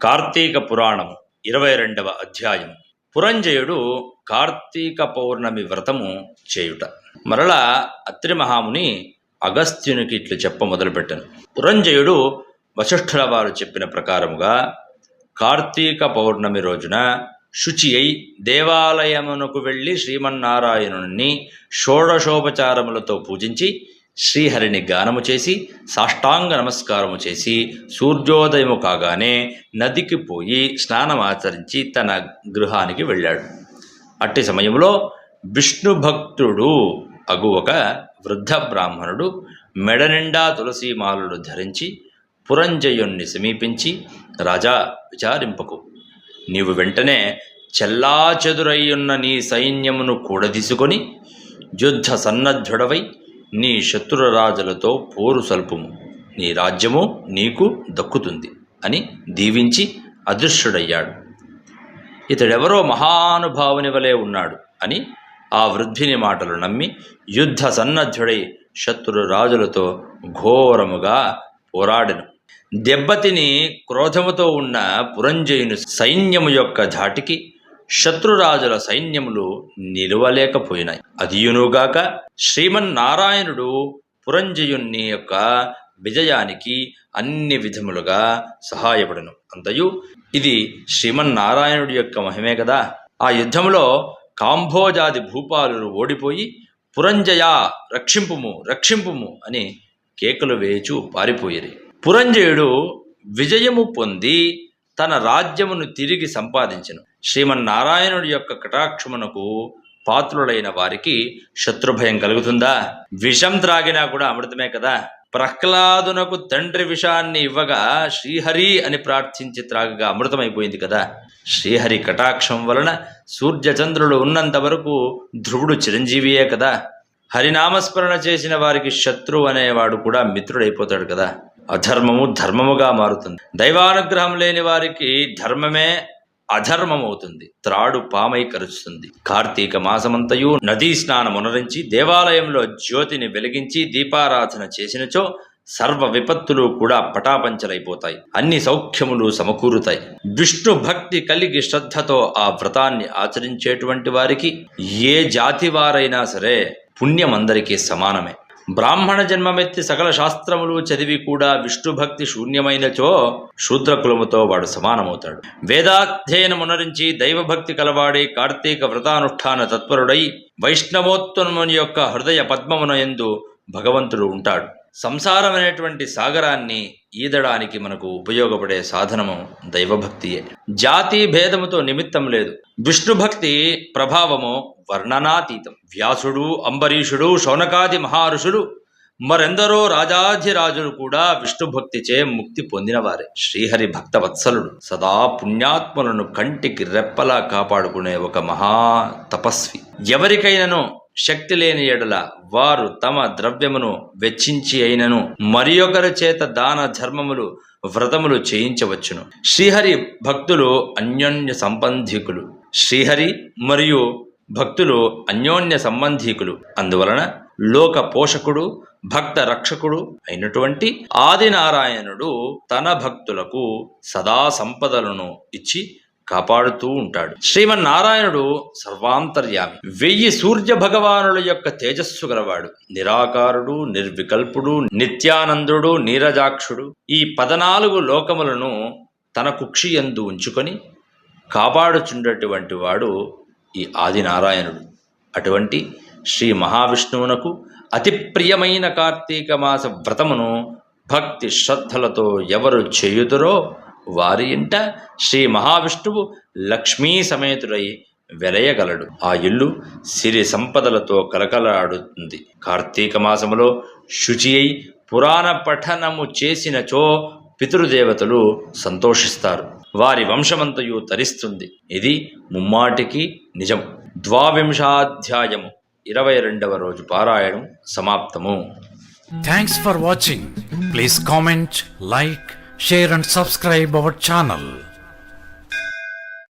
కార్తీక పురాణం 22వ అధ్యాయం. పురంజయుడు కార్తీక పౌర్ణమి వ్రతము చేయుట. మరలా అత్రి మహాముని అగస్త్యునికి ఇట్లు చెప్ప మొదలుపెట్టను. పురంజయుడు వశిష్ఠుల వారు చెప్పిన ప్రకారముగా కార్తీక పౌర్ణమి రోజున శుచి అయి దేవాలయమునకు వెళ్ళి శ్రీమన్నారాయణుని షోడశోపచారములతో పూజించి శ్రీహరిని గానము చేసి సాష్టాంగ నమస్కారము చేసి సూర్యోదయము కాగానే నదికి పోయి స్నానమాచరించి తన గృహానికి వెళ్ళాడు. అట్టి సమయంలో విష్ణు భక్తుడు అగు ఒక వృద్ధ బ్రాహ్మణుడు మెడనిండా తులసీమాలలు ధరించి పురంజయుణ్ణి సమీపించి, రాజా, విచారింపకు, నీవు వెంటనే చెల్లాచెదురయ్యున్న నీ సైన్యమును కూడదీసుకొని యుద్ధ సన్నద్ధుడవై నీ శత్రురాజులతో పోరు సల్పుము, నీ రాజ్యము నీకు దక్కుతుంది అని దీవించి అదృశ్యుడయ్యాడు. ఇతడెవరో మహానుభావుని వలె ఉన్నాడు అని ఆ వృద్ధిని మాటలు నమ్మి యుద్ధ సన్నద్ధుడై శత్రురాజులతో ఘోరముగా పోరాడెను. దెబ్బతిని క్రోధముతో ఉన్న పురంజయుని సైన్యము యొక్క ధాటికి శత్రురాజుల సైన్యములు నిలువలేకపోయినాయి. అదియునుగాక శ్రీమన్నారాయణుడు పురంజయుని యొక్క విజయానికి అన్ని విధములుగా సహాయపడను. అంతయు ఇది శ్రీమన్నారాయణుడి యొక్క మహిమే కదా. ఆ యుద్ధములో కాంభోజాది భూపాలులు ఓడిపోయి పురంజయ రక్షింపుము రక్షింపుము అని కేకలు వేయచూ పారిపోయిరి. పురంజయుడు విజయము పొంది తన రాజ్యమును తిరిగి సంపాదించెను. శ్రీమన్నారాయణుడి యొక్క కటాక్షమునకు పాత్రులైన వారికి శత్రుభయం కలుగుతుందా? విషం త్రాగినా కూడా అమృతమే కదా. ప్రహ్లాదునకు తండ్రి విషాన్ని ఇవ్వగా శ్రీహరి అని ప్రార్థించి త్రాగగా అమృతమైపోయింది కదా. శ్రీహరి కటాక్షం వలన సూర్యచంద్రులు ఉన్నంత వరకు ధ్రువుడు చిరంజీవియే కదా. హరినామస్మరణ చేసిన వారికి శత్రువు అనేవాడు కూడా మిత్రుడైపోతాడు కదా. అధర్మము ధర్మముగా మారుతుంది. దైవానుగ్రహం లేని వారికి ధర్మమే అధర్మమవుతుంది. త్రాడు పామై కరుస్తుంది. కార్తీక మాసమంతయు నదీ స్నానమునరించి దేవాలయంలో జ్యోతిని వెలిగించి దీపారాధన చేసినచో సర్వ విపత్తులు కూడా పటాపంచలైపోతాయి. అన్ని సౌఖ్యములు సమకూరుతాయి. విష్ణు భక్తి కలిగి శ్రద్ధతో ఆ వ్రతాన్ని ఆచరించేటువంటి వారికి ఏ జాతి వారైనా సరే పుణ్యమందరికీ సమానమే. బ్రాహ్మణ జన్మమెత్తి సకల శాస్త్రములు చదివి కూడా విష్ణుభక్తి శూన్యమైనచో శూద్రకులముతో వాడు సమానమవుతాడు. వేదాధ్యయనమునరించి దైవభక్తి కలవాడి కార్తీక వ్రతానుష్ఠాన తత్పరుడై వైష్ణవోత్తముని యొక్క హృదయ పద్మమునందు భగవంతుడు ఉంటాడు. సంసారం అనేటువంటి సాగరాన్ని ఈదడానికి మనకు ఉపయోగపడే సాధనము దైవభక్తియే. జాతి భేదముతో నిమిత్తం లేదు. విష్ణుభక్తి ప్రభావము వర్ణనాతీతం. వ్యాసుడు, అంబరీషుడు, శౌనకాది మహారుషులు మరెందరో రాజాధిరాజులు కూడా విష్ణుభక్తిచే ముక్తి పొందినవారే. శ్రీహరి భక్త వత్సలుడు సదా పుణ్యాత్ములను కంటికి రెప్పలా కాపాడుకునే ఒక మహా తపస్వి. ఎవరికైనాను శక్తి లేని ఎడల వారు తమ ద్రవ్యమును వెచ్చించి అయినను మరి ఒకరి చేత దాన ధర్మములు వ్రతములు చేయించవచ్చును. శ్రీహరి భక్తులు అన్యోన్య సంబంధికులు. శ్రీహరి మరియు భక్తులు అన్యోన్య సంబంధికులు. అందువలన లోక పోషకుడు భక్త రక్షకుడు అయినటువంటి ఆదినారాయణుడు తన భక్తులకు సదా సంపదలను ఇచ్చి కాపాడుతూ ఉంటాడు. శ్రీమన్నారాయణుడు సర్వాంతర్యామి. 1000 సూర్య భగవానుల యొక్క తేజస్సు గలవాడు. నిరాకారుడు, నిర్వికల్పుడు, నిత్యానందుడు, నీరజాక్షుడు. ఈ 14 లోకములను తన కుక్షియందు ఉంచుకొని కాపాడుచుండేటువంటి వాడు ఈ ఆదినారాయణుడు. అటువంటి శ్రీ మహావిష్ణువునకు అతి ప్రియమైన కార్తీక మాస వ్రతమును భక్తి శ్రద్ధలతో ఎవరు చేయుదురో వారి ఇంట శ్రీ మహావిష్ణువు లక్ష్మీ సమేతుడై వెలయగలడు. ఆ ఇల్లు సిరి సంపదలతో కలకలాడుతుంది. కార్తీక మాసములో శుచి అయి పురాణ పఠనము చేసినచో పితృదేవతలు సంతోషిస్తారు. వారి వంశమంతయు తరిస్తుంది. ఇది ముమ్మాటికి నిజం. 22వ 22వ రోజు పారాయణం సమాప్తము. Thanks for watching. Please comment, like, share and subscribe our channel.